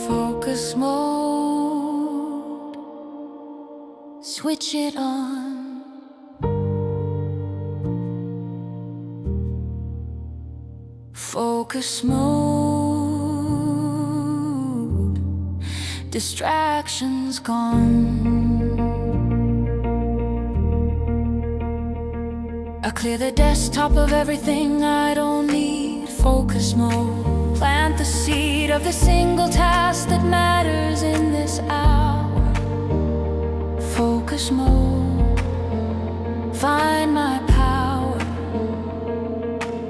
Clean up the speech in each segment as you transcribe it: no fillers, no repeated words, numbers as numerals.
Focus mode, switch it on. Focus mode, distractions gone. I clear the desktop of everything I don't need. Focus mode, plant the seed of the single task that matters in this hour. Focus mode, find my power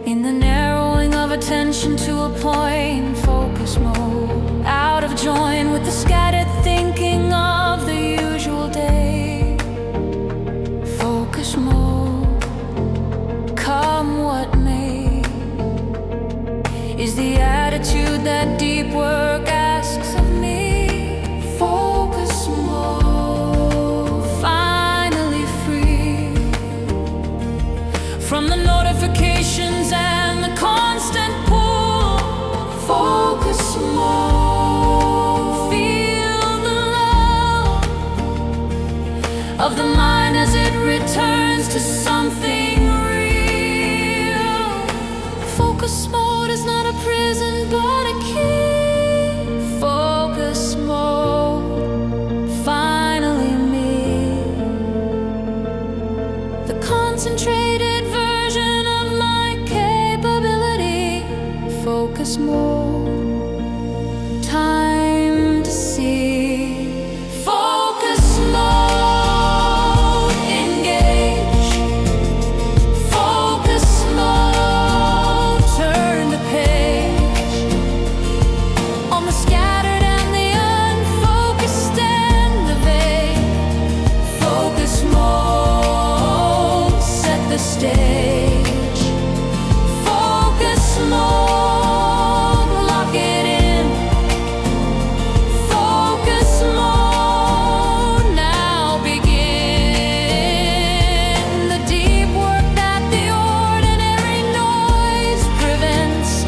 in the narrowing of attention to a point. Focus mode, out of joint with the scattered thinking of the usual day. Focus mode, come what may, is the attitude that deep work asks of me. Focus mode, finally free from the notifications and the constant pull. Focus mode, feel the love of the mind as it returns to something real. Focus mode is not a prison but a key. Focus mode, finally me, the concentrated version of my capability. Focus mode, time to see. Focus mode, engage. Focus mode, turn the page on the scattered and the unfocused and the vague. Focus mode, set the stage. Focus mode, lock it in. Focus mode, now begin the deep work that the ordinary noise prevents.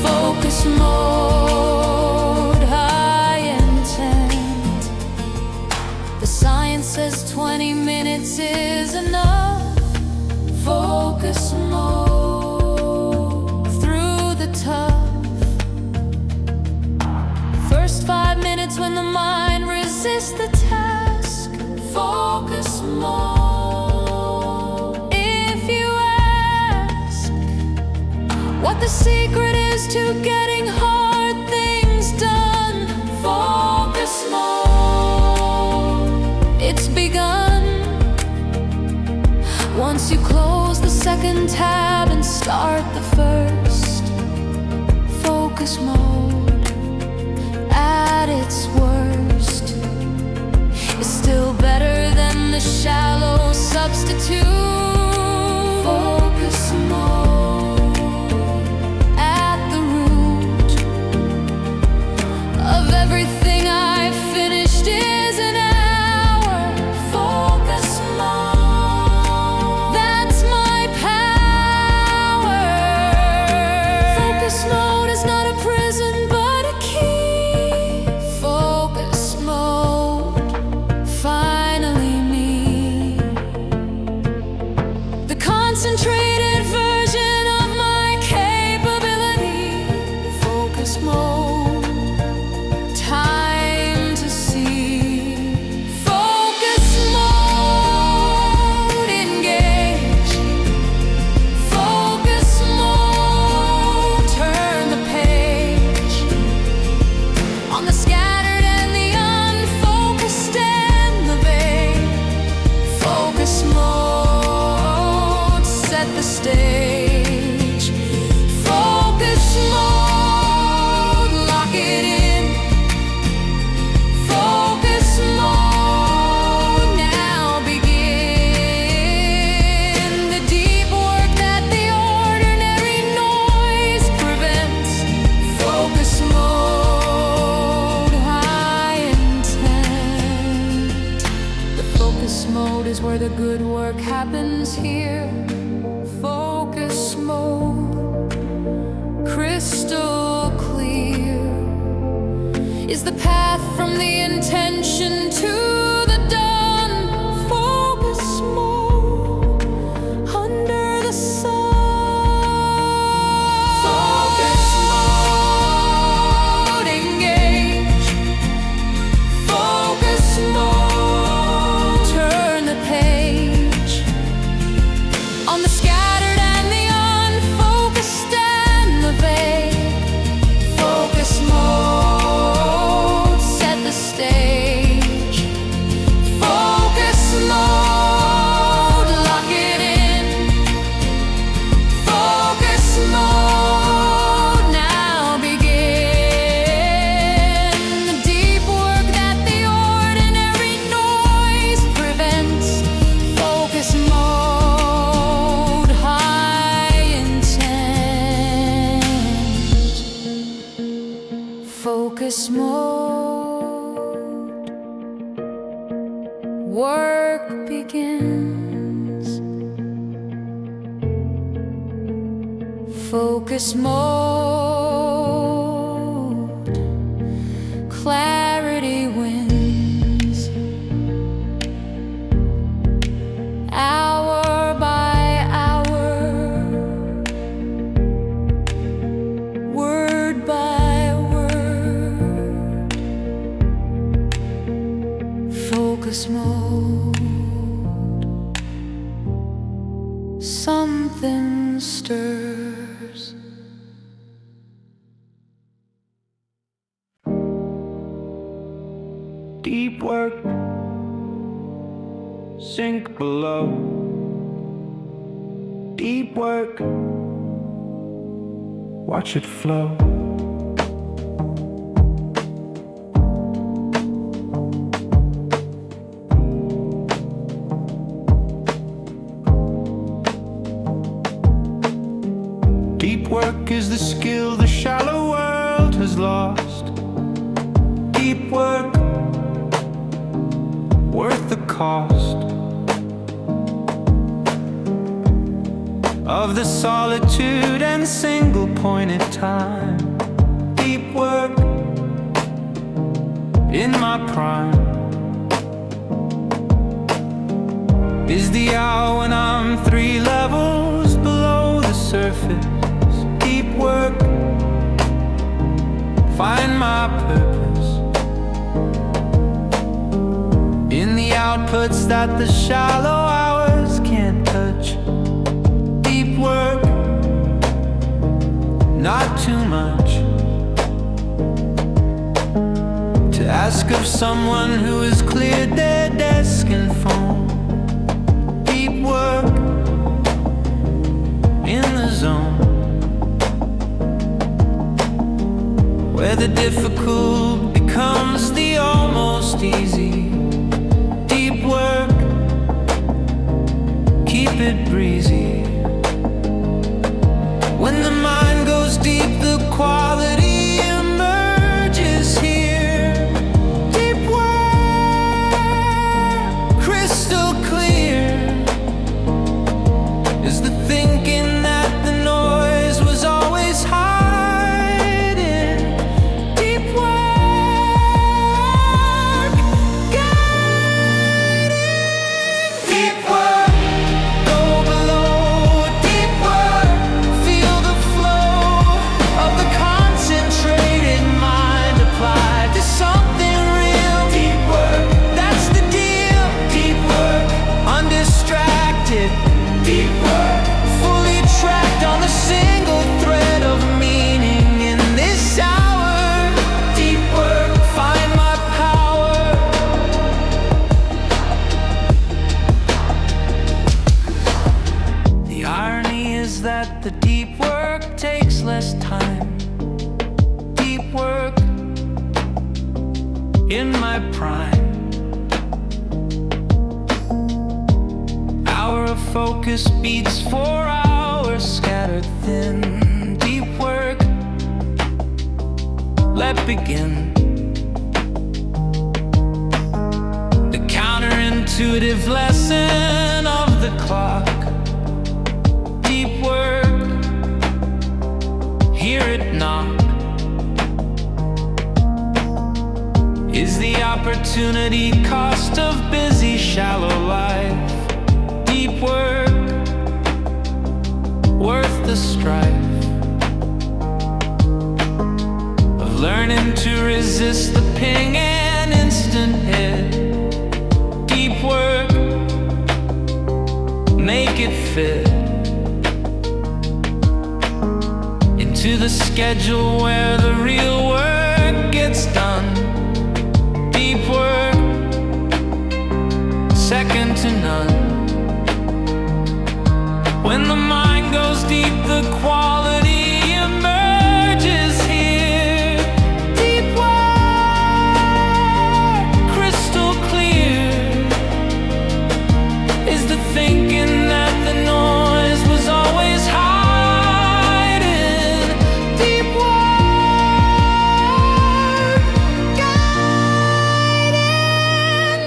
Focus mode, high intent. The science says 20 minutes is enough. Focus mode, through the tough. First 5 minutes when the mind resists the task. Focus mode. If you ask what the secret is to getting hard things done, focus mode, it's begun. Once you close the second tab and start the first. Focus mode, at its worst, is still better than the shallow substitute. Focus mode, at the root of everything I've finished is an hour. Focus mode, that's my power. Focus mode is not a prison but a key. Focus mode, finally me, the concentrated version of my capability. Focus mode, time to see. Focus mode, engage. Focus mode, turn the page on the scattered and the unfocused and the vague. Focus mode, set the stage. Focus mode, lock it in. Focus mode, now begin the deep work that the ordinary noise prevents. Focus mode, high intent. The focus mode is where the good work happens here. Focus mode, crystal clear, is the path from the intention to the done. Focus more under the sun. Focus mode, engage. Focus mode, turn the page on the scattered and the unfocused and the vague. Focus mode, set the stage. Focus mode, lock it in. Focus mode, now begin the deep work that the ordinary noise prevents. Focus mode, high intent. Focus mode, work begins. Focus mode, clarity wins. Hour by hour, word by word. Focus mode, something stirs. Deep work, sink below. Deep work, watch it flow. Deep work is the skill the shallow world has lost. Deep work, worth the cost of the solitude and single-pointed time. Deep work in my prime is the hour when I'm 3 levels below the surface. Deep work, find my purpose in the outputs that the shallow hours can't touch. Deep work, not too much to ask of someone who has cleared their desk and phone. Deep work, in the zone where the difficult becomes the almost easy. Deep work, keep it breezy. When the mind goes deep, the quality emerges here. Deep work, crystal clear, is the thinking that the noise was always hiding. Deep work, guiding. Deep work, go below. Deep work, feel the flow of the concentrated mind applied to something real. Deep work, that's the deal. Deep work, undistracted. Deep work, fully tracked on the single thread of meaning in this hour. Deep work, find my power. The irony is that the deep work takes less time. Deep work in my prime. Hour of focus beats 4 hours scattered thin. Deep work, let begin. The counterintuitive lesson of the clock. Deep work, hear it knock. opportunity cost of busy, shallow life. Deep work, worth the strife of learning to resist the ping and instant hit. Deep work, make it fit into the schedule where the real work gets done. Deep work, second to none. When the mind goes deep, the quality emerges here. Deep work, crystal clear, is the thinking that the noise was always hiding. Deep work, guiding.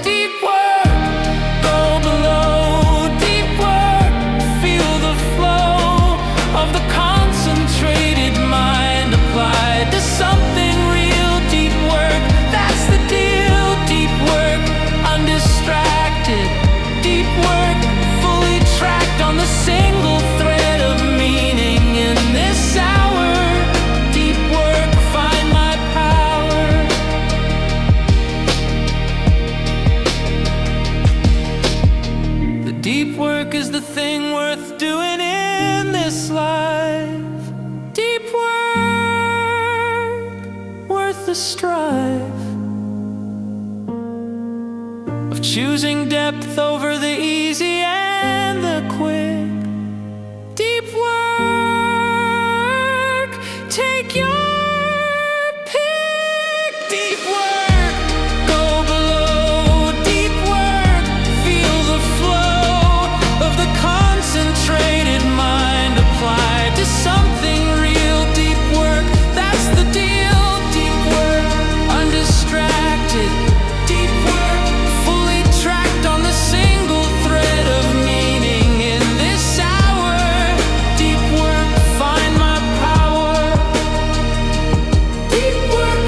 Deep work, go below. Deep work, feel the flow of the concentrated mind applied to something real. Deep work, that's the deal. Deep work, undistracted. Deep work, fully tracked on the single thread of meaning in this hour. Deep work, find my power. The deep work is the thing worth doing in this life. Deep work, worth the strife of choosing depth over the easy and the quick. Deep work, take your pick. Deep work, go below. Deep work, feel the flow of the concentrated mind applied to something real. Deep work, that's the deal. Deep work, undistracted. Deep work, fully tracked on the single thread of meaning in this hour. Deep work, find my power. Deep work,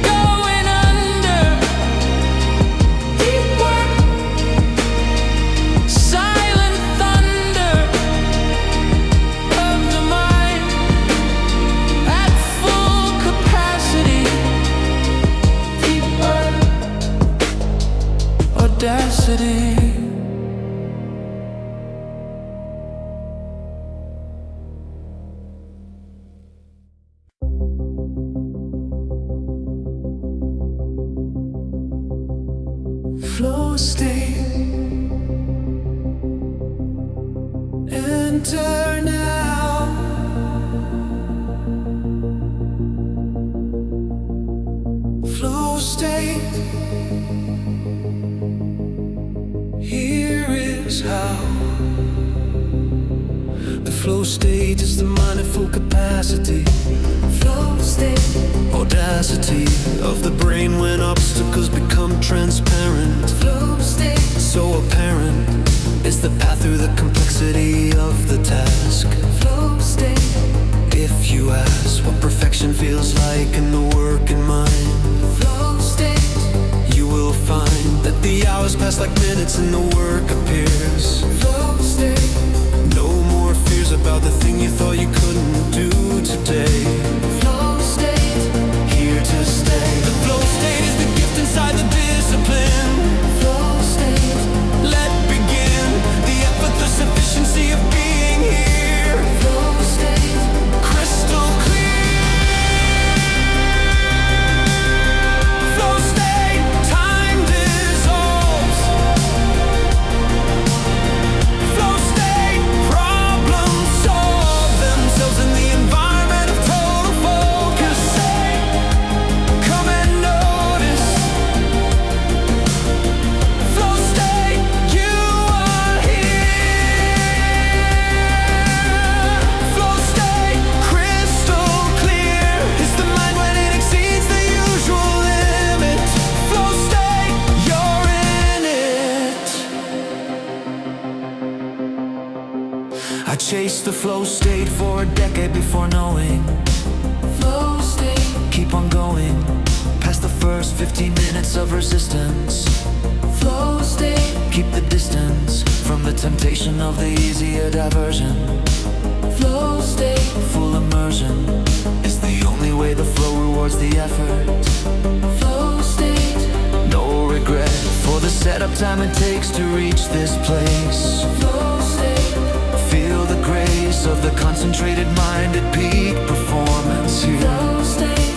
going under. Deep work, silent thunder of the mind at full capacity. Deep work, audacity. Flow state, enter now. Flow state, here is how. The flow state is the mind at full capacity. Flow state, audacity of the brain when obstacles become transparent. Flow state, so apparent is the path through the complexity of the task. Flow state, if you ask what perfection feels like in the working mind. Flow state, you will find that the hours pass like minutes and the work appears. Flow state, no more fears about the thing you thought you couldn't do today. Flow state, here to stay. The flow state is the gift inside the discipline. Flow state, let begin the effortless efficiency of being here. Flow state, crystal clear. Flow state, time dissolves. Flow state, problems solve themselves in the environment of total focus. Come and notice. Flow state, you are here. Flow state, crystal clear is the mind when it exceeds the usual limit. Flow state, you're in it. I chased the flow state for a decade before knowing. Flow state, keep on going past minutes of resistance. Flow state, Keep the distance from the temptation of the easier diversion. flow state, Full immersion is the only way the flow rewards the effort. flow state, No regret for the setup time it takes to reach this place. flow state, Feel the grace of the concentrated mind at peak performance here. flow state,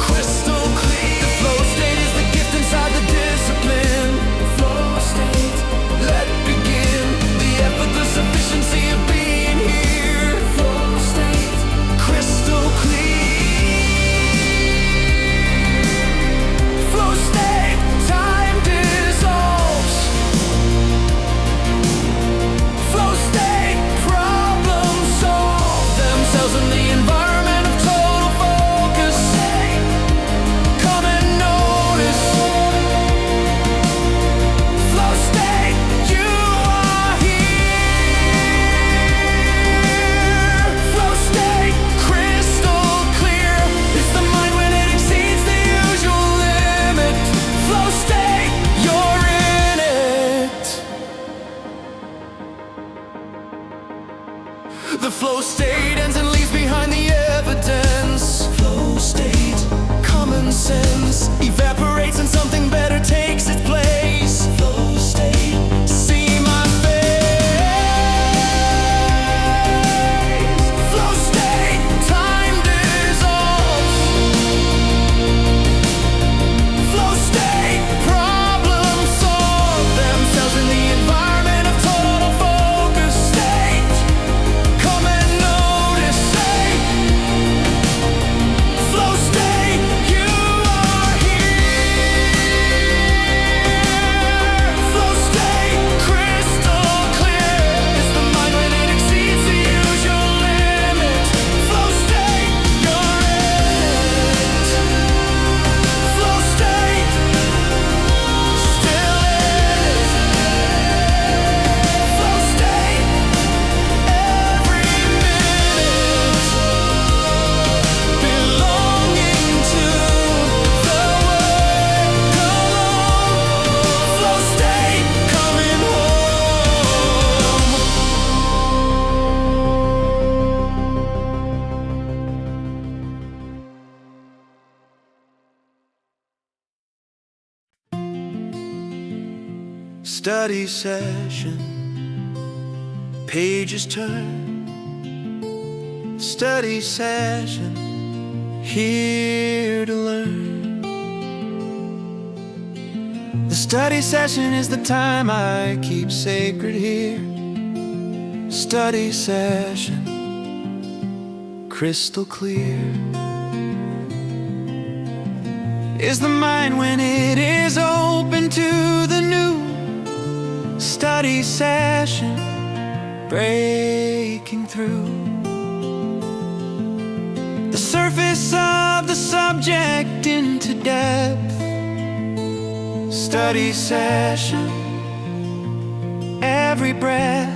Crystal clear. The flow state is the gift inside the discipline. flow state, Let begin the effortless efficiency of being here. flow state, Crystal clear. Flow state, time dissolves. Flow state, problems solve themselves in the environment of total focus. Come and notice. Flow state, you are here. Flow state, crystal clear. It's the mind when it exceeds the usual limit. Flow state, you're in it. The flow state ends and leaves behind the evidence. Flow state, common sense evaporates and something better takes its place. Flow state, see my face. Flow state, time dissolves. Flow state, problems solve themselves in the environment of total focus. State, come and notice. Flow state, you are here. Flow state, crystal clear. It's the mind when it exceeds the usual limit. Flow state, you're in it. Flow state, still in it. Flow state, every minute belonging to the work alone. Flow state, coming home. Study session, pages turn. Study session, here to learn. The study session is the time I keep sacred here. Study session, crystal clear. Is the mind when it is open to the new. Study session, breaking through the surface of the subject into depth. Study session, every breath,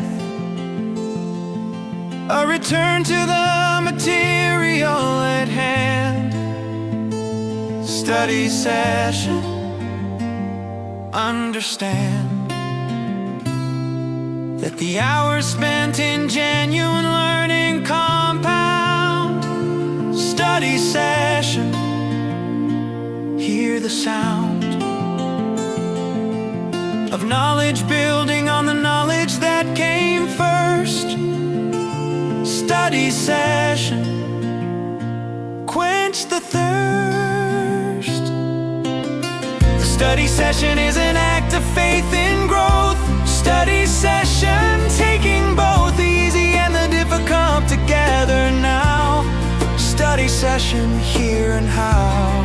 a return to the material at hand. Study session, understand that the hours spent in genuine learning compound. Study session, hear the sound of knowledge building on the knowledge that came first. Study session, quench the thirst. The study session is an act of faith in growth. Study session, taking both the easy and the difficult together now. Study session, here and how.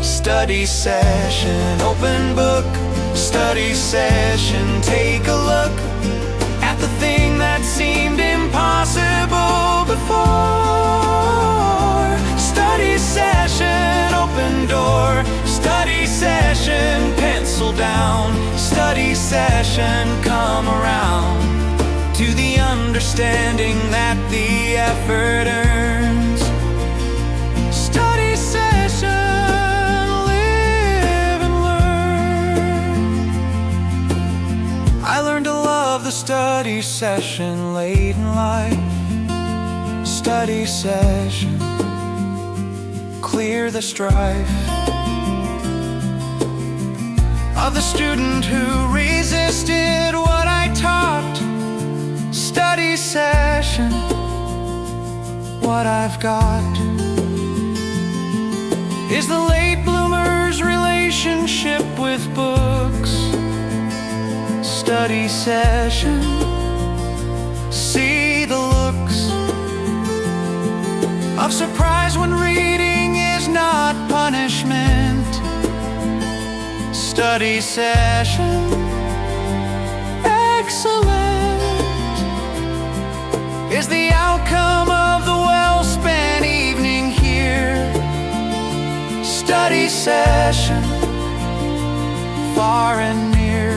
Study session, open book. Study session, take a look at the thing that seemed impossible before. Study session, open door. Study session, pencil down. Study session, come around to the understanding that the effort earns. Study session, live session late in life. Study session, clear the strife of the student who resisted what I taught. Study session, what I've got is the late bloomer's relationship with books. Study session, see the looks of surprise when reading is not punishment. Study session, excellent is the outcome of the well-spent evening here. Study session, far and near.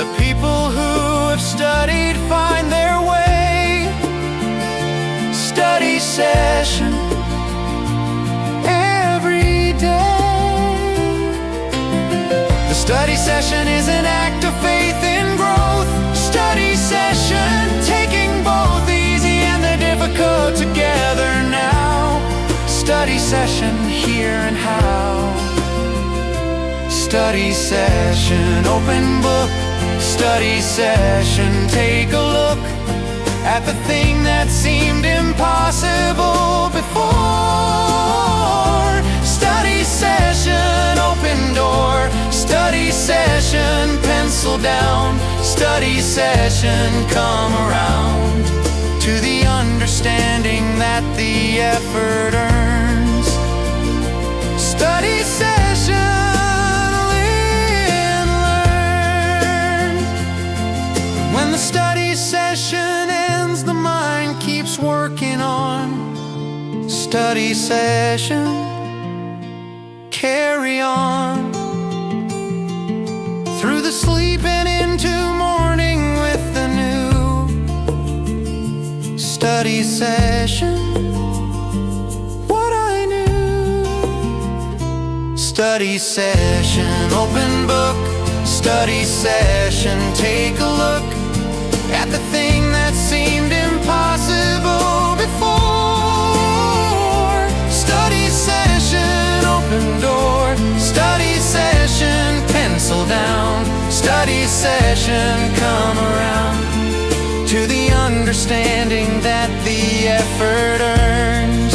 The people who have studied find their way. Study session, every day. The study session is an act of faith in growth. Study session, taking both easy and the difficult together now. Study session, here and how. Study session, open book. Study session, take a look at the thing that seemed impossible before. Study session, open door. Study session, pencil down. Study session, come around to the understanding that the effort earns. Study session, live and learn. When the study session ends, the mind keeps working on. Study session, carry on through the sleep and into morning with the new. Study session, what I knew. Study session, open book. Study session, take a look at the thing that seemed impossible before. Study session, open door. Study session, pencil down. Study session, come around to the understanding that the effort earns.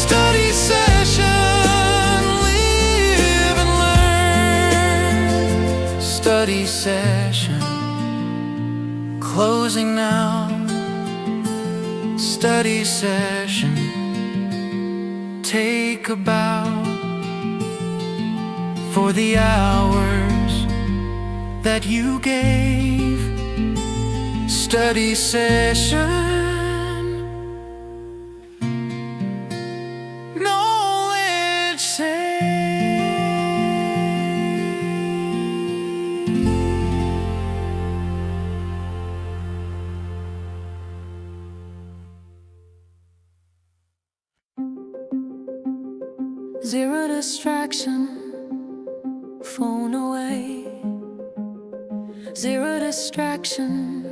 Study session, live and learn. Study session, closing now. Study session, take a bow for the hours that you gave. Study session, knowledge saved. Zero distraction, phone away. Zero distraction,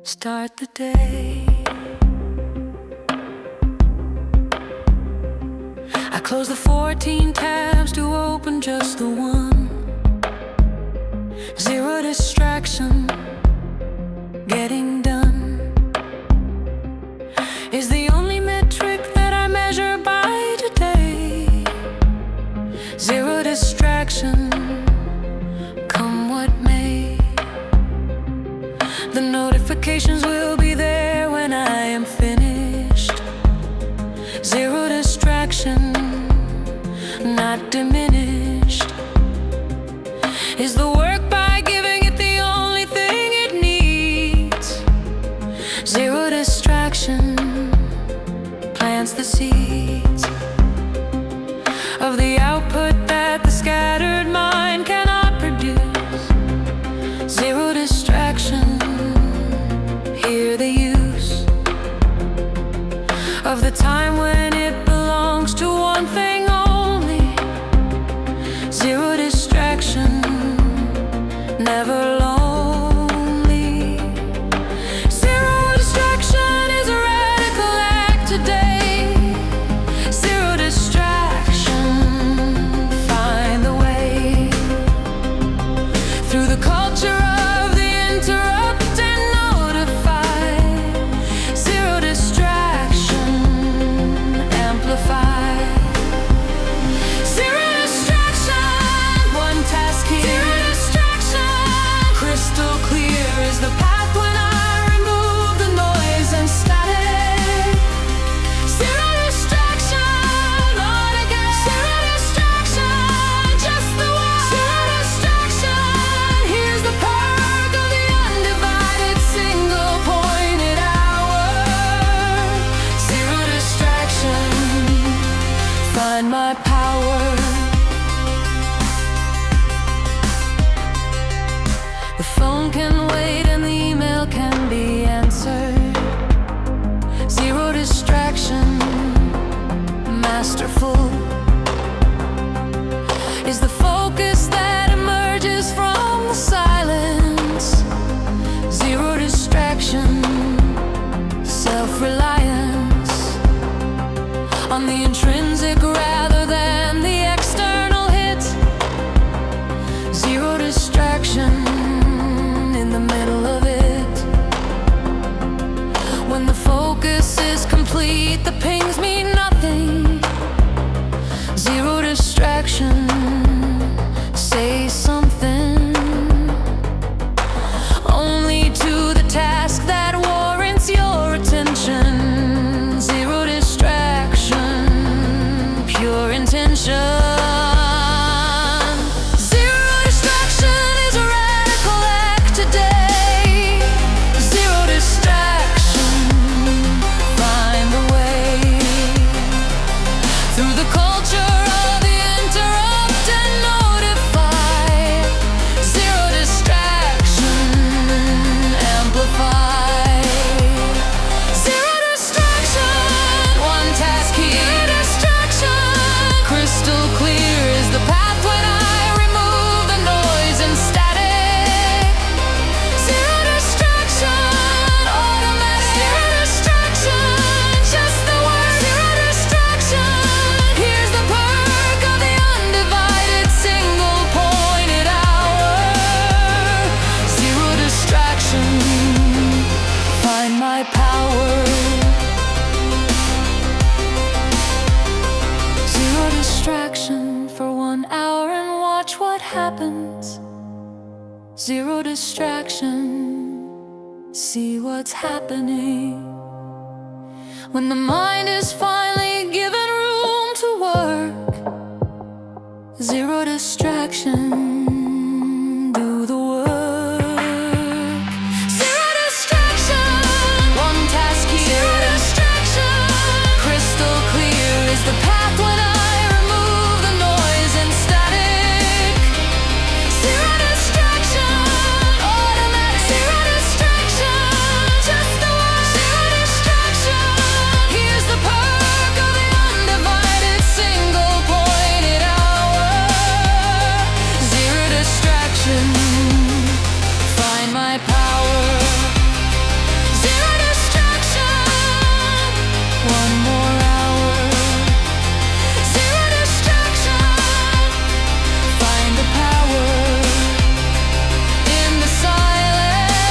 start the day. I close the 14 tabs to open just the one. Zero distraction, getting done is the only metric that I measure by today. Zero distraction, come what may. The notifications will be there when I am finished. Zero distraction, not diminished. Is the work by giving it the only thing it needs. Zero distraction plants the seeds of the output that the scattered mind cannot produce. Zero distraction, hear the use of the time when it belongs to one thing only. Zero distraction, never alone. on the intrinsic rather than the external hit. Zero distraction in the middle of it. When the focus is complete, the pings mean nothing. Zero distraction, say something. Only to the task that warrants your attention. Zero distraction, pure intention. Zero distraction is a radical act today. Zero distraction, find the way through the culture of the interrupt and notify. Zero distraction, amplify. Zero distraction, one task here. Zero distraction, crystal clear is the path when I remove the noise and static. Zero distraction, automatic. Zero distraction, just the word. Zero distraction, here's the perk of the undivided single pointed hour. Zero distraction, find my power. Zero distraction for 1 hour and watch what happens. Zero distraction, see what's happening. When the mind is finally given room to work. Zero distraction, do the work. Zero distraction, one task here. Zero distraction, crystal clear is the path when I remove the noise and static. Zero distraction, automatic. Zero distraction, just the word. Zero distraction, here's the perk of the undivided single pointed hour. Zero distraction, find my power. Zero distraction, one more hour. Zero distraction, find the power in the silence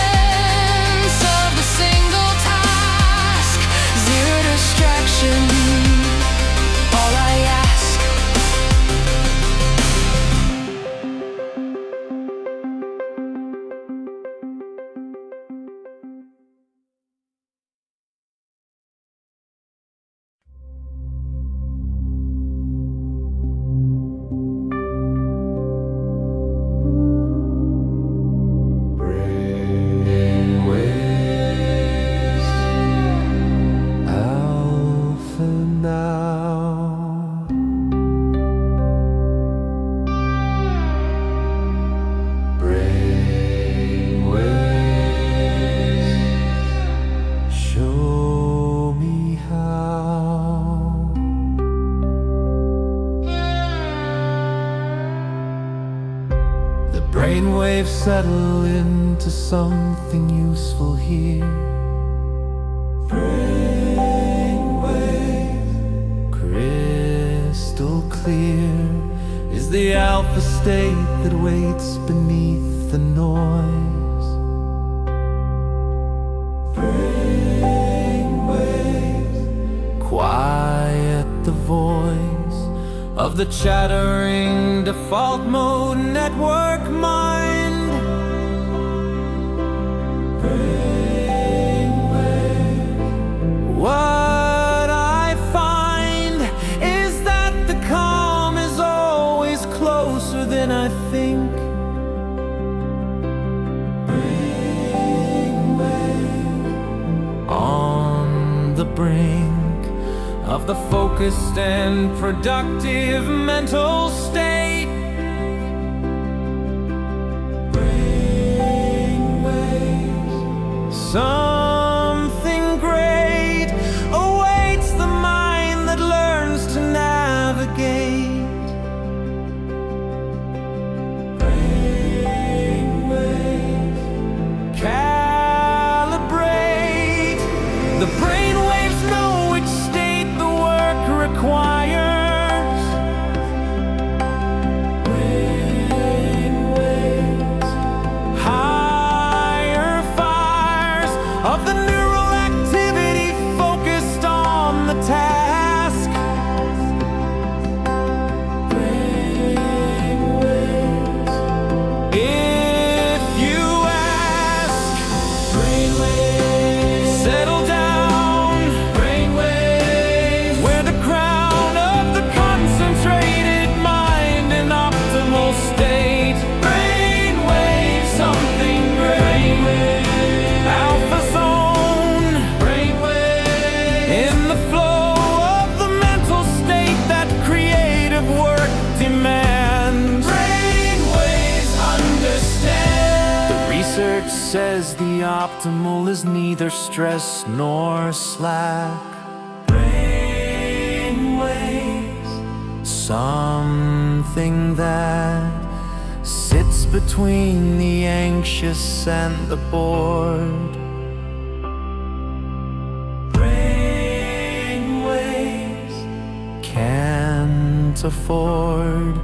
of the single task. Zero distraction, all I ask. Alpha now. Brainwaves, show me how. The brainwaves settle into something useful here. Crystal clear is the alpha state that waits beneath the noise. Quiet the voice of the chattering default mode network mind. What I find is that the calm is always closer than I think. On the brink of the focused and productive mental state. Something great awaits the mind that learns to navigate. Calibrate. The brainwaves know which state the work requires. optimal is neither stress nor slack. Brainwaves, something that sits between the anxious and the bored. Brainwaves can't afford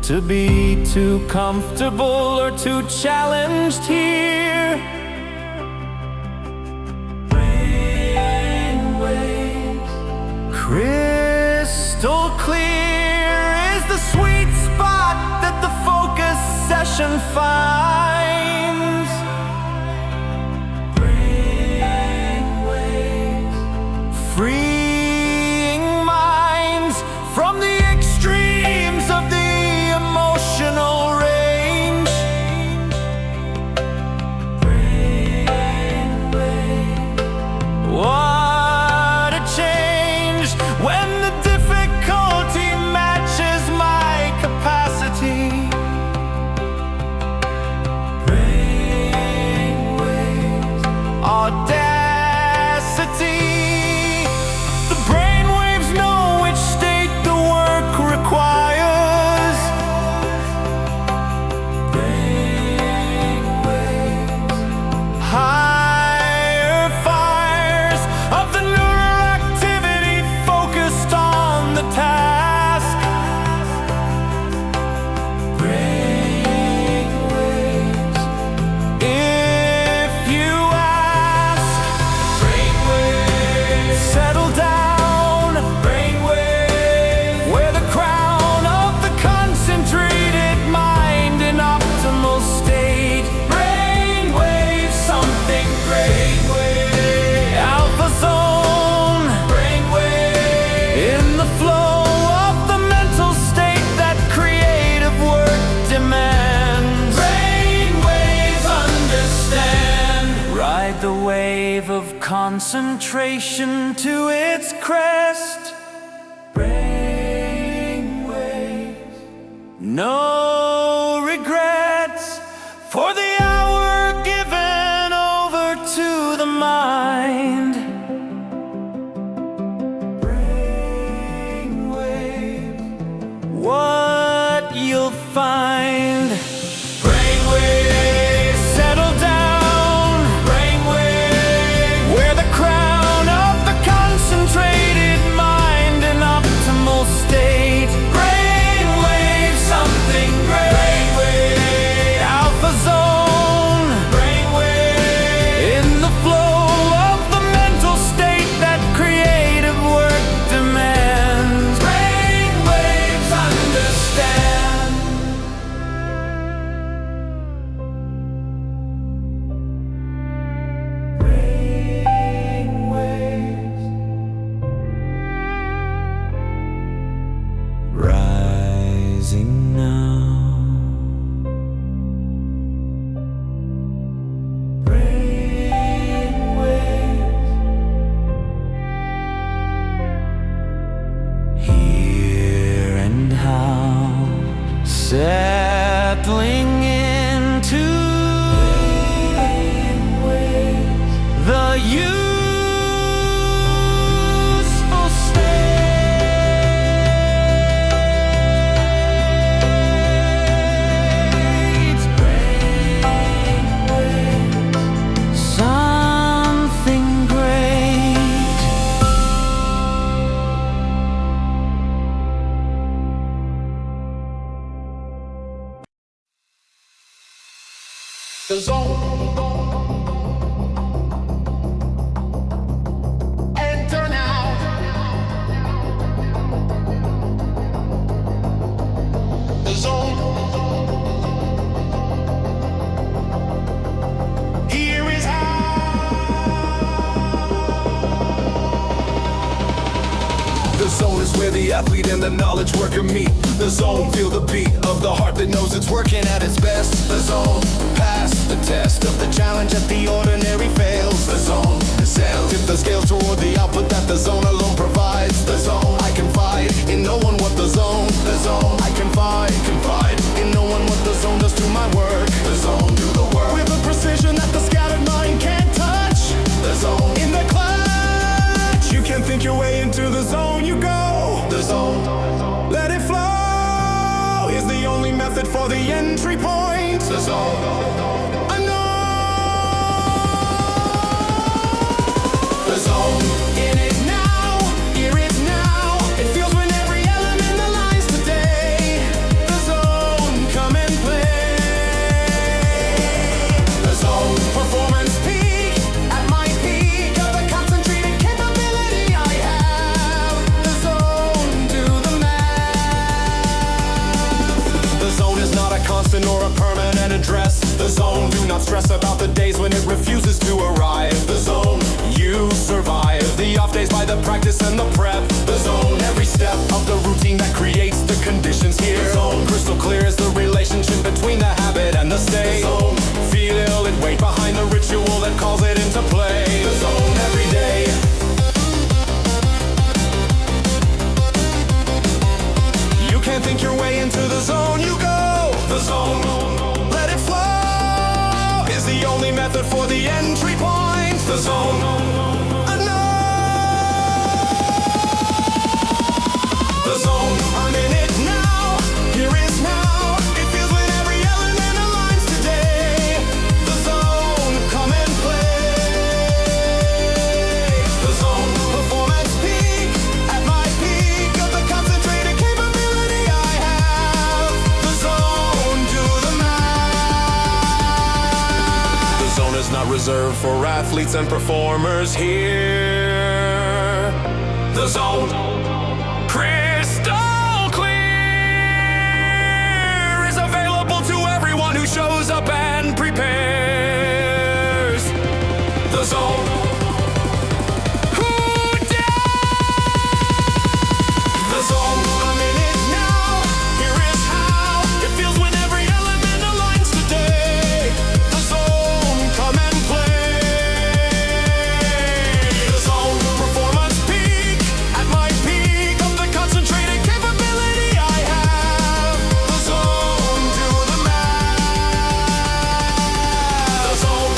to be too comfortable or too challenged here. Brainwaves, crystal clear is the sweet spot that the focus session finds. Brainwaves, freeing minds from the extremes of the emotional range. Brainwaves, what a change when the difficulty matches my capacity. Brainwaves, audacity. The brainwaves know which state the work requires. Brainwaves, higher fires of the neural activity focused on the task. Brainwaves, if you ask. Brainwaves, settle down. Brainwaves, wear the crown of the concentrated mind in optimal state. Brainwaves, something great. Brainwaves, alpha zone. Brainwaves, in the flow of the mental state that creative work demands. Brainwaves understand. Ride the wave of concentration to its crest. Brainwaves, no regrets for the hour given over to the mind. Brainwave, what you'll find. Brainwave, settle down. Brainwave, wear the crown of the concentrated mind in optimal state. Brainwave, something great. Brainwave, alpha zone. Brainwave, in the flow of the mental state that creative work demands. Brainwaves understand. Brainwaves, rising now. Brainwaves, here and how, settling into the useful state. Brainwaves, something great. The zone. Enter now. The zone. Here is how. The zone is where the athlete and the knowledge worker meet. The zone, feel the beat of the heart that knows it's working at its best. The zone, pass the test of the challenge that the ordinary fails. The zone, sail, tip the scales toward the output that the zone alone provides. The zone, I confide in no one what the zone. The zone, I confide in no one what the zone does to my work. The zone, do the work with a precision that the scattered mind can't. think your way into the zone, you go. The zone. Let it flow is the only method for the entry point. The zone. I know. The zone. In it now, here it now. It feels when every element aligns today. The zone, come and play. The zone. Performance peak at my peak of the concentrated capability I have. The zone, do the math. The zone is not a constant or a permanent address. The zone, do not stress about the days when it refuses to arrive. The zone, you survive the off days by the practice and the prep. The zone, every step of the routine that creates the conditions here. The zone, crystal clear is the relationship between the habit and the state. The zone, feel it, wait behind the ritual that calls it into play. The zone, every day. You can't think your way into the zone, you go. The zone, let it flow is the only method for the entry point. The zone, I know. The zone, I'm in it now. Here is now. It feels when every element aligns today. The zone, come and play. The zone, performance peak at my peak of the concentrated capability I have. The zone, do the math. The zone is not reserved for athletes and performers here. The zone, crystal clear, is available to everyone who shows up and prepares. The zone. Who dares? The zone. I'm in it now. Here is how it feels when every element aligns today. The zone, come and play. The zone, performance peak at my peak of the concentrated capability I have. The zone, do the math. The zone.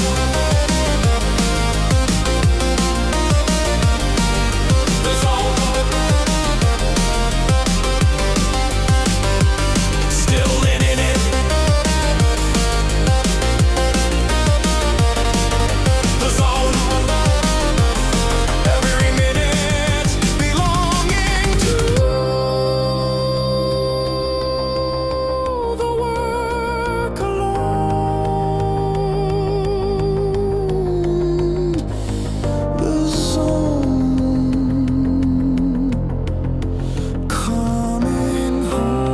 The zone. Still in it. The zone. Every minute belonging to the work alone. The zone, coming home.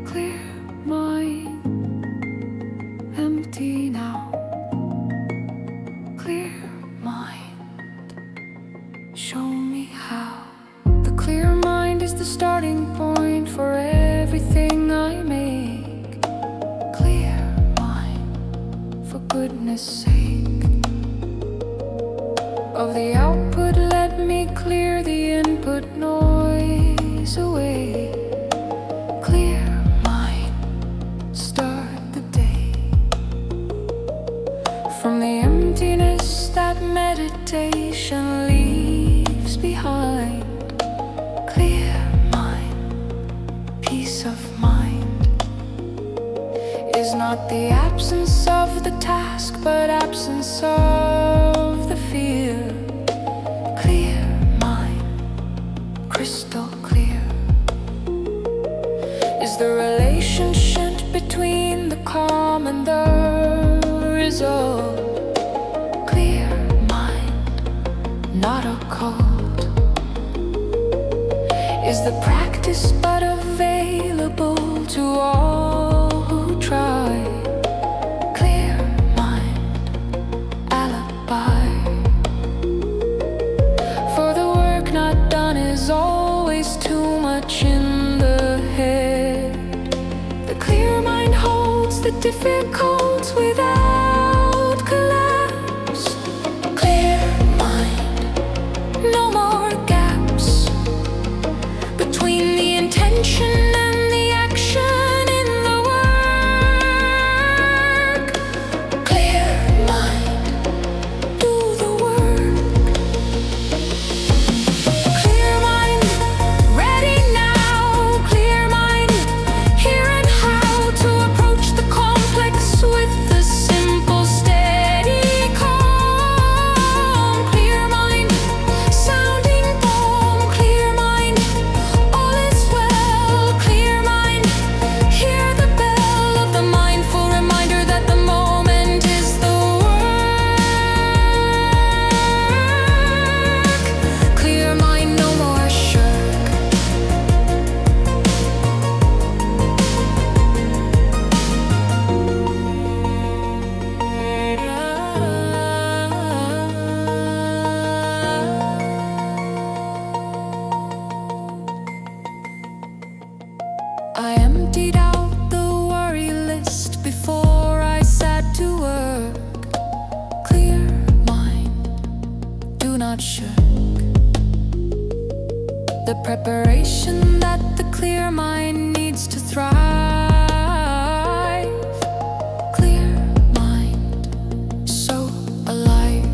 Clear mind, empty now. Clear mind, show me how. The clear mind is the starting point for everything I make. Clear mind, for goodness sake. Of the output, let me clear the input noise away. Clear mind, start the day. From the emptiness that meditation leaves behind. Clear mind, peace of mind, is not the absence of the task, but absence of the fear. Clear mind, crystal clear, is the relationship between the calm and the result. Clear mind, not a code, is the practice but available to all who try. Clear mind, alibi, for the work not done the difficult without collapse. Clear mind, no more gaps between the intention and the action in the work. Clear mind, do the work. Clear mind, ready now. Clear mind, here and how to approach the complex with the simple, steady calm. Clear mind, sounding calm. Clear mind, all is well. Clear mind, hear the bell of the mindful reminder that the moment is the work. Clear mind, no more shirk. I emptied out the worry list before I sat to work. Clear mind, do not shirk. The preparation that the clear mind needs to thrive. Clear mind, so alive,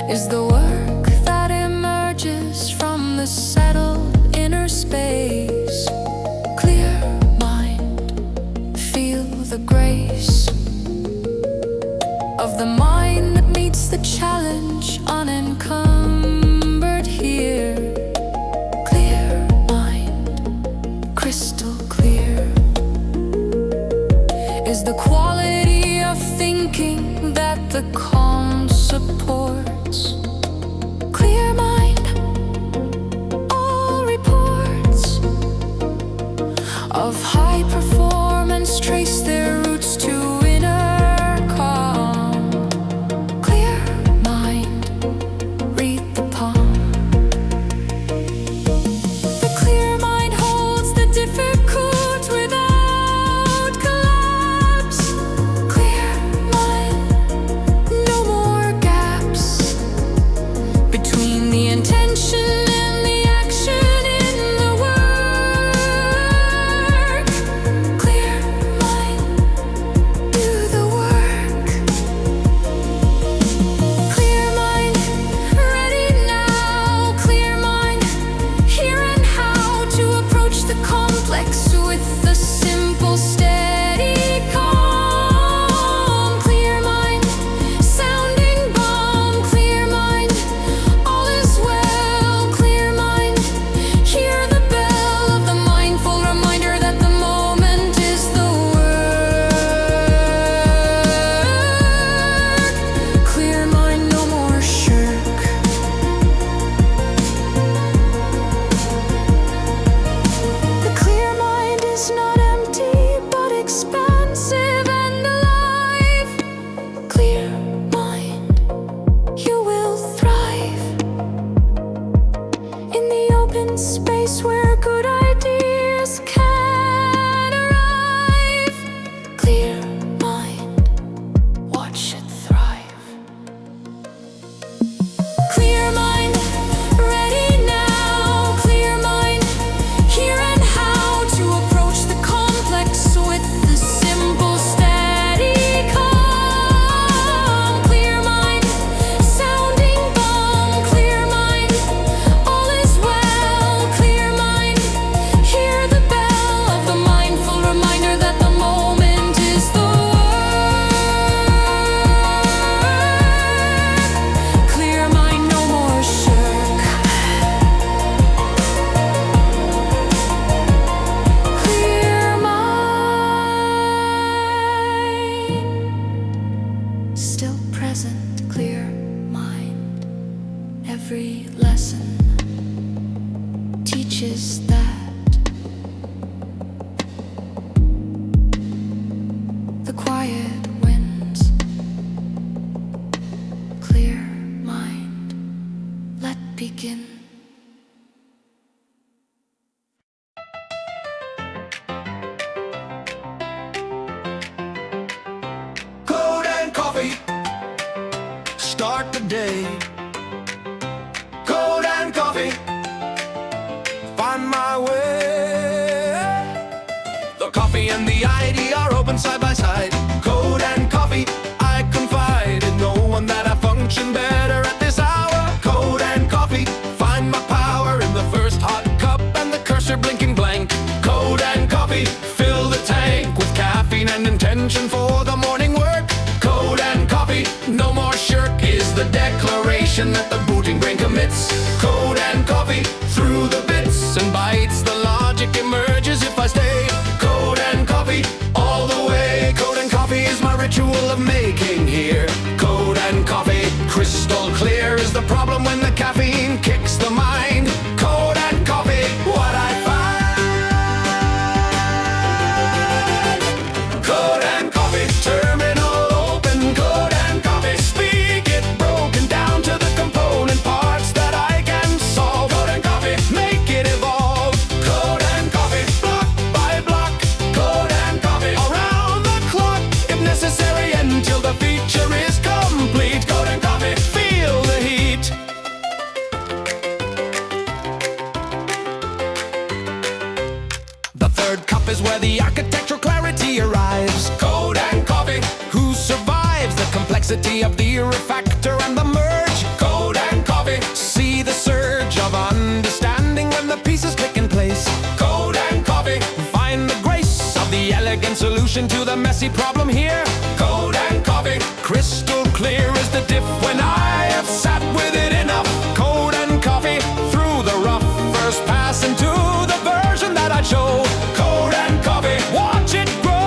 is the work that emerges from the settled inner space. Clear mind, feel the grace of the mind that meets the challenge unencumbered here. Clear mind, crystal clear, is the quality of thinking that the calm supports. Clear mind, all reports of high performance trace their roots to inner calm. Clear mind, read the palm. The clear mind holds the difficult without collapse. Clear mind, no more gaps between the intention and the action in the work. Clear mind, do the work. Clear mind, ready now. Clear mind, here and how to approach the complex with the simple, steady calm. Clear mind, sounding bomb. Clear mind, all is well. Clear mind, hear the bell of the mindful reminder that the moment is the work. Clear mind, no more shirk. The clear mind is not empty, but expansive and alive. Clear mind, you will thrive in the open space where good ideas can arrive. Clear mind, watch it thrive. Clear mind, ready now. Clear mind, here and how to approach the complex with the simple, steady calm. Clear mind, sounding bomb. Clear mind, all is well. Clear mind, hear the bell of the mindful reminder that the moment is the work. Clear mind, no more shirk. Clear mind, still present. Clear mind, every lesson teaches that the quiet wins. Clear mind, let begin. coffee, find my way. The coffee and the ID are open side by side. Code and coffee, I confide in no one that I function better at this hour. Code and coffee, find my power in the first hot cup and the cursor blinking blank. Code and coffee, fill the tank with caffeine and intention for the morning work. Code and coffee, no more shirk is the declaration that the booting brain commits. Code and coffee, through the bits and bytes, the logic emerges if I stay. Code and coffee, all the way. Code and coffee is my ritual of making here. Code and coffee, crystal clear is the problem when the caffeine kicks the mind. Code and coffee, what I find. Code and coffee, terminal open. Code and coffee, speak it broken down to the component parts that I can solve. Code and coffee, make it evolve. Code and coffee, block by block. Code and coffee, around the clock if necessary until the feature is complete. Code and coffee, feel the heat. The third cup is where the architectural clarity arrives. Code and coffee, who survives the complexity of the refactor and the merge? Code and coffee, see the surge of understanding when the pieces click in place. Code and coffee, find the grace of the elegant solution to the messy problem here. Code and coffee, crystal clear is the diff when I have sat with it enough. Code and coffee, through the rough first pass into the version that I show. Code and coffee, watch it grow.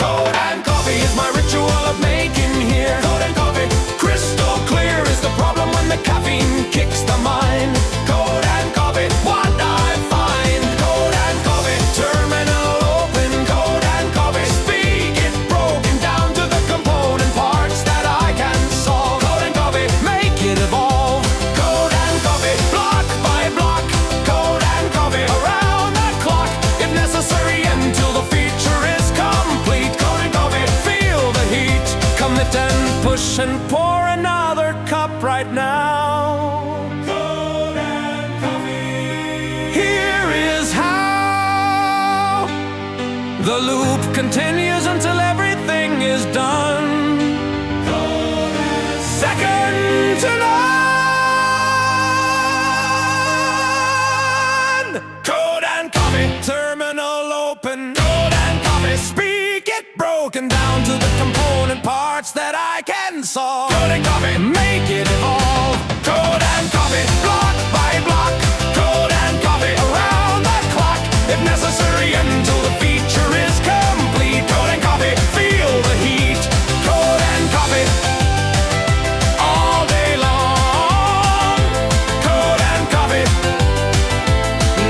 Code and coffee is my ritual of making here. Code and coffee, crystal clear is the problem when the caffeine kicks the mind. Code and coffee, what I find. Code and coffee, terminal open. Code and coffee, speak it broken down to the component parts that I can solve. Code and coffee, make it evolve. Code and coffee, block by block. Code and coffee, around the clock if necessary until the feature is complete. Code and coffee, feel the heat. Commit and push and pour another cup right now. Code and coffee, here is how. The loop continues until everything is done. Second to none. Code and coffee, terminal open. Code and coffee, speak it broken down to the component parts that I can solve. Code and coffee, make it evolve. Code and coffee, block by block. Code and coffee, around the clock if necessary until the feature is complete. Code and coffee, feel the heat. Code and coffee, all day long. Code and coffee,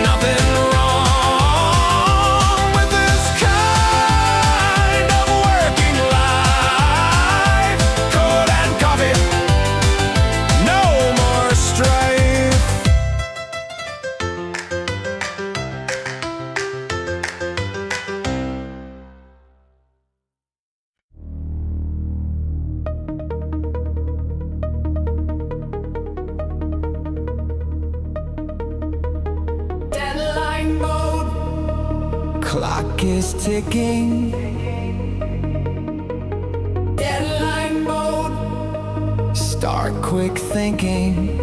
nothing wrong with this kind of working life. Code and coffee, no more strife. Deadline mode. Clock is ticking. Deadline mode. Start quick thinking.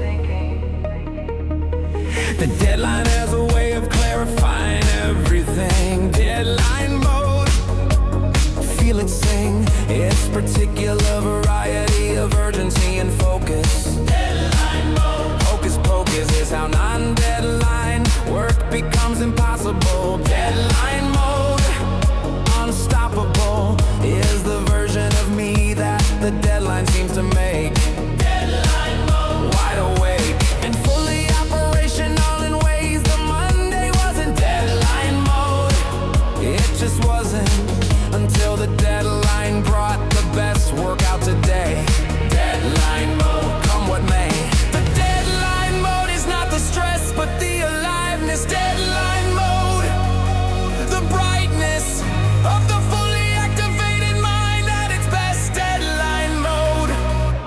The deadline has a way of clarifying everything. Deadline mode. Feel it sing. Its particular variety of urgency and focus. Deadline mode. Hocus pocus is how non-deadline work becomes impossible. Deadline mode. Unstoppable is the version of me that the deadline seems to make. Deadline mode. Wide awake and fully operational in ways the Monday wasn't. Deadline mode. It just wasn't until the deadline brought the best work out today. Deadline mode, come what may. The deadline mode is not the stress, but the aliveness. Deadline mode, the brightness of the fully activated mind at its best. Deadline mode,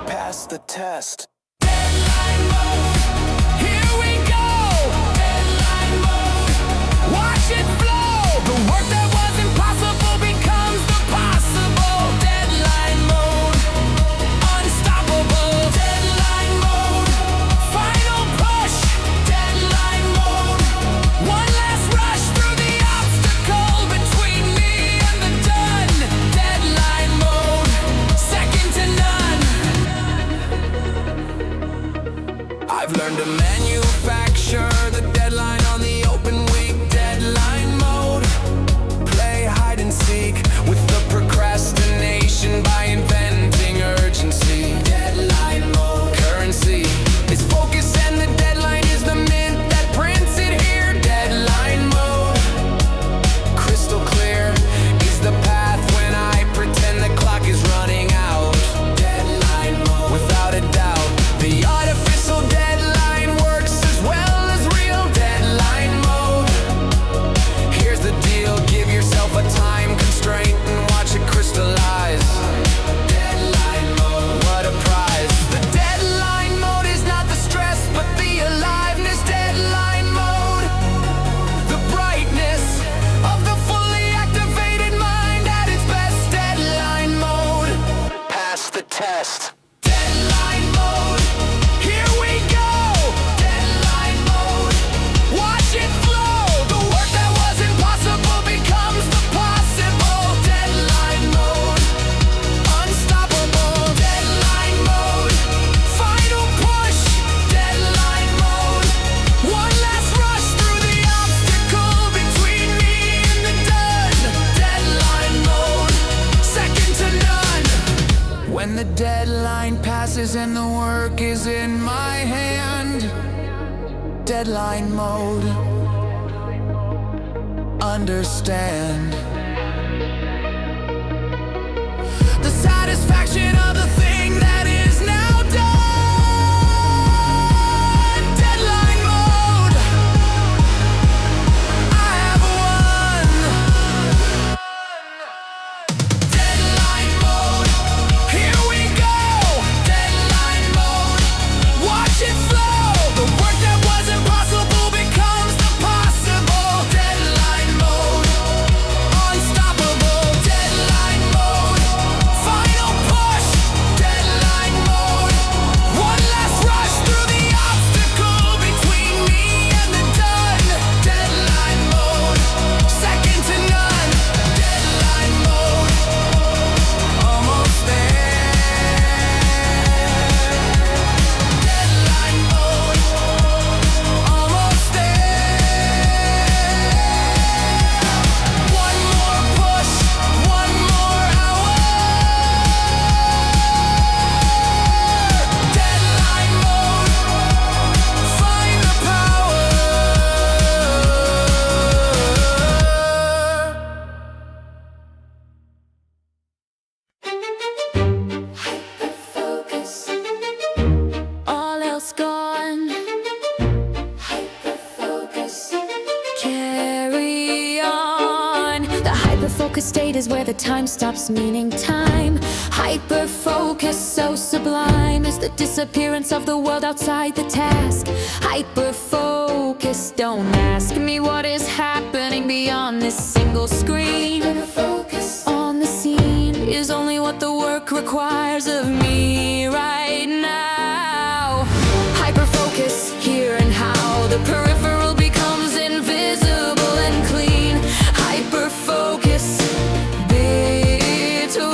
past the the test. Deadline mode. Here we go. Deadline mode. Watch it flow. The work that was impossible becomes the possible. Deadline mode. Unstoppable. Deadline mode. Final push. Deadline mode. One last rush through the obstacle between me and the done. Deadline mode. Second to none. I've learned to manufacture the deadline on the open week. Deadline mode. Play hide and seek with the procrastination by inventing urgency. Deadline mode. Currency is focus and the deadline is the mint that prints it here. Deadline mode. Crystal clear is the path when I pretend the clock is running out. Deadline mode. Without a doubt, the artificial deadline works as well as real. Deadline mode. Here's the deal, give yourself a time constraint and watch it crystallize. Deadline mode. What a prize. The deadline mode is not the stress but the aliveness. Deadline mode. The brightness of the fully activated mind at its best. Deadline mode. Pass the test. Deadline mode. Here we go. Deadline mode. Watch it flow. The work that was impossible becomes the possible. Deadline mode. Unstoppable. Deadline mode. Final push. Deadline mode. One last rush through the obstacle between me and the done. Deadline mode. Second to none. When the deadline passes and the work is in my hand. Deadline mode. Understand. The satisfaction of the thing that is now done. Deadline mode. I have won. Deadline mode. Here we go. Deadline mode. Watch it flow. The work that was impossible becomes the possible. Deadline mode. Unstoppable. Deadline mode. Final push. Deadline mode. One last rush through the obstacle between me and the done. Deadline mode. Second to none. Deadline mode. Almost there. Deadline mode. Almost there. One more push. One more hour. Deadline mode. Find the power. Hyperfocus. All else gone. Hyperfocus. Carry on. The hyperfocus state is where the time stops meaning time. Hyperfocus, so sublime, is the disappearance of the world outside the task. Hyperfocus, don't ask me what is happening beyond this single screen. Hyperfocus on the scene is only what the work requires of me right now. Hyperfocus, here and how the peripheral becomes invisible and clean. Hyperfocus between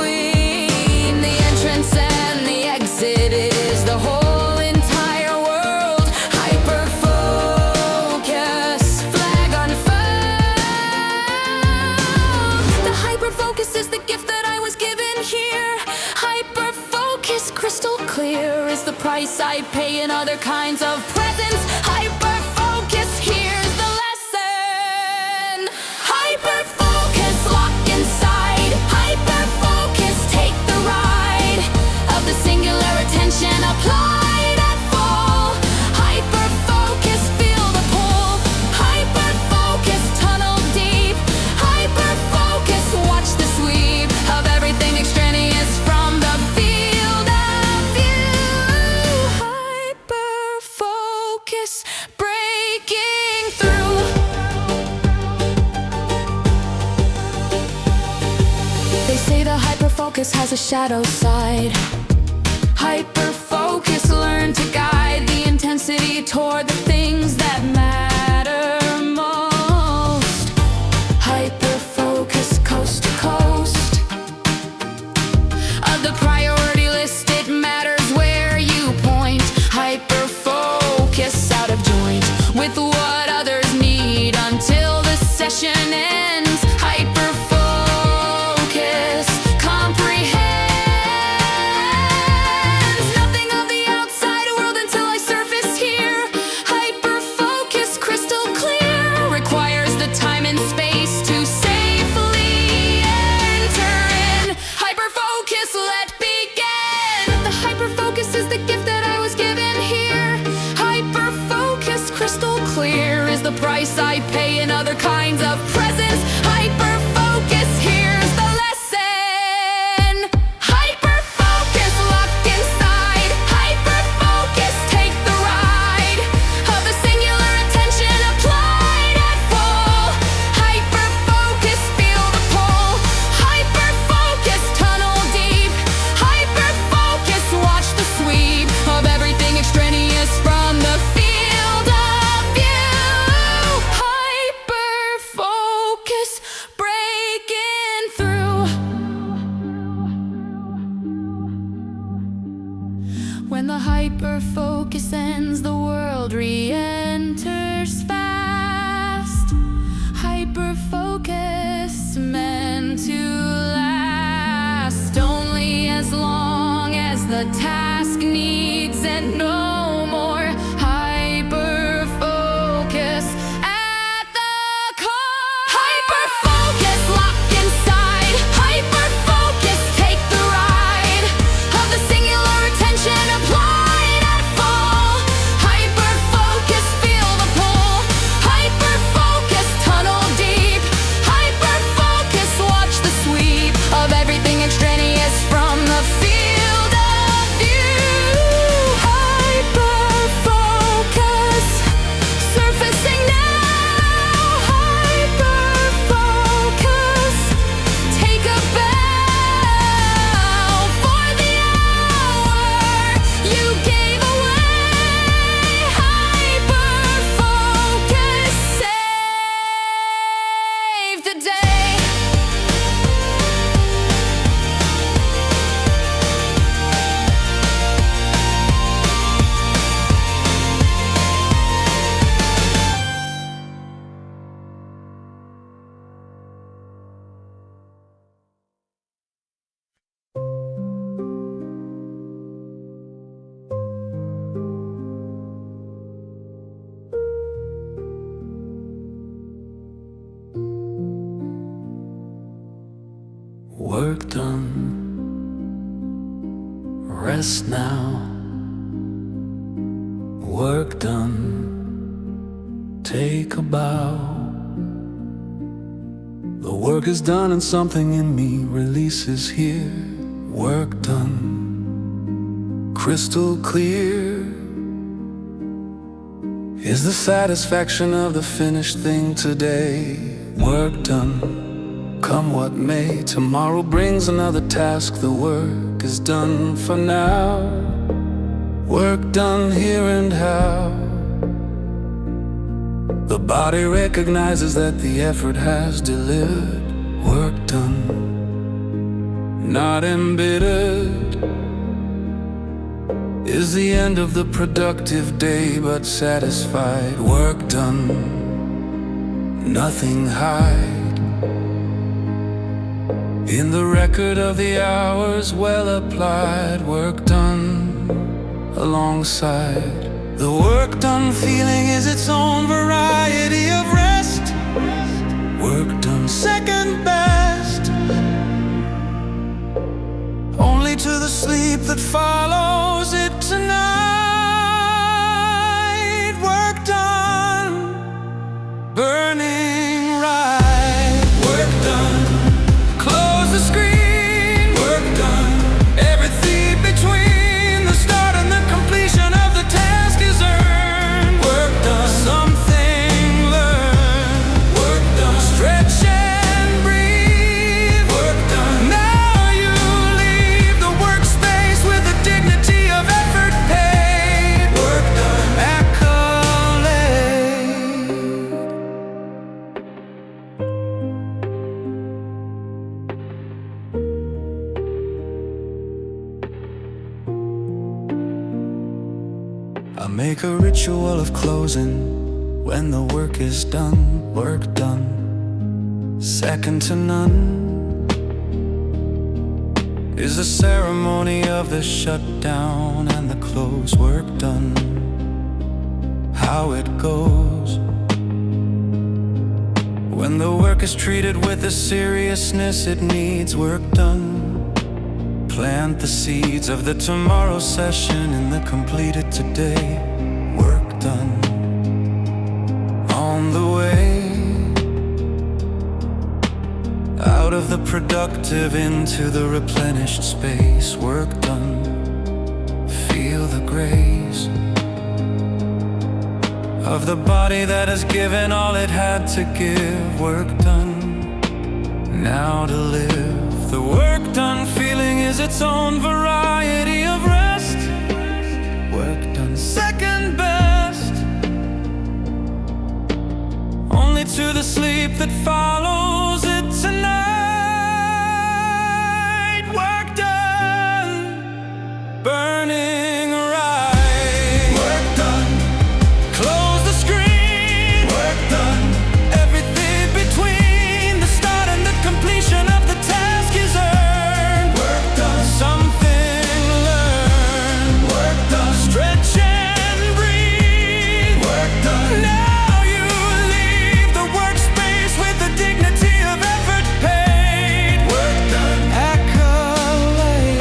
the entrance and the exit is the whole entire world. Hyperfocus, flag unfurled. The hyperfocus is the gift that I was given here. Hyperfocus, crystal clear, is the price I pay in other kinds of presents. Hyperfocus, here's the lesson. Hyperfocus, lock inside. Hyperfocus, take the ride of the singular attention applied at full. Hyperfocus, feel the pull. Hyperfocus, tunnel deep. Hyperfocus, watch the sweep of everything extraneous from the field of view. shadow side. Hyperfocus, learn to guide the intensity toward the things that matter most. Hyperfocus, coast to coast. Of the priority list, it matters where you point. Hyperfocus, out of joint with what others need until the session ends. Hyperfocus comprehends nothing of the outside world until I surface here. Hyperfocus, crystal clear, requires the time and space to safely enter in. Hyperfocus, let begin. The hyperfocus is the gift that I was given here. Hyperfocus, crystal clear, is the price I pay in other kinds of presence. Hyperfocus, here's the lesson. Hyperfocus, locked inside. Hyperfocus, take the ride of the singular attention applied at full. Hyperfocus, feel the pull. Hyperfocus, tunnel deep. Hyperfocus, watch the sweep of everything extraneous from the field of view. Hyperfocus, breaking through. When the hyperfocus ends, the world re-enters fast. Hyperfocus, meant to last only as long as the task needs it, no more. Hyperfocus at the core. Hyperfocus, locked inside. Hyperfocus, take the ride of the singular attention applied at full. Hyperfocus, feel the pull. Hyperfocus, tunnel deep. Hyperfocus, watch the sweep of everything extraneous from the field of view. Hyperfocus, surfacing now. Hyperfocus, take a bow for the hour you gave away. Hyperfocus, save the day. Work done, rest now. Work done, take a bow. The work is done and something in me releases here. Work done, crystal clear, is the satisfaction of the finished thing today. Work done, come what may. Tomorrow brings another task. The work is done for now. Work done here and how. The body recognizes that the effort has delivered. Work done, not embittered, is the end of the productive day, but satisfied. Work done, nothing hide. In the record of the hours well applied. Work done alongside. The work done feeling is its own variety of rest. Work done second best, only to the sleep that follows it tonight. Work done, burning right. Work done, close the screen. Work done, everything between the start and the completion of the task is earned. Work done, something learned. Work done, stretch and breathe. Work done, now you leave I make a ritual of closing when the work is done, work done. Second to none is the ceremony of the shutdown and the close, work done. How it goes when the work is treated with the seriousness it needs, work done. Plant the seeds of the tomorrow session in the completed today, work done. On the way out of the productive into the replenished space, work done. Feel the grace of the body that has given all it had to give, work done. Now to live, the work done feeling is its own variety of rest, work done second best only to the sleep that follows it tonight, work done. Burning right, work done. Close the screen, work done. Everything between the start and the completion of the task is earned, work done. Something learned, work done. Stretch and breathe, work done. Now you leave the workspace with the dignity of effort paid, work done. Accolade.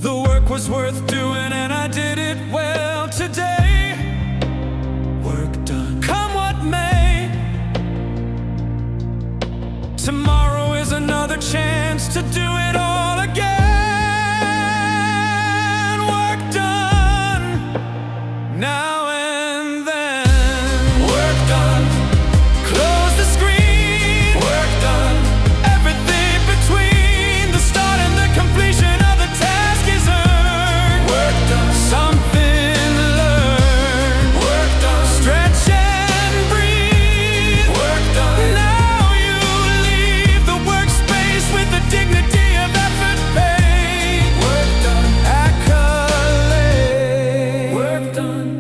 The work was worth doing and I did it well today, work done. Come what may, tomorrow is another chance to do it all again, work done. Now and then, work done. Close the screen, work done. Everything between the start and the completion of the task is earned, work done. Something learned, work done. Stretch and breathe, work done. Now you leave the workspace with the dignity of effort paid, work done. Accolade, work done.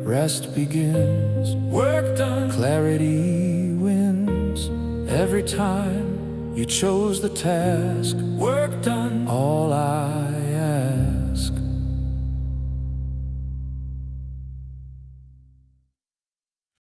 Rest begins, work done. Clarity wins every time you chose the task, work done. All I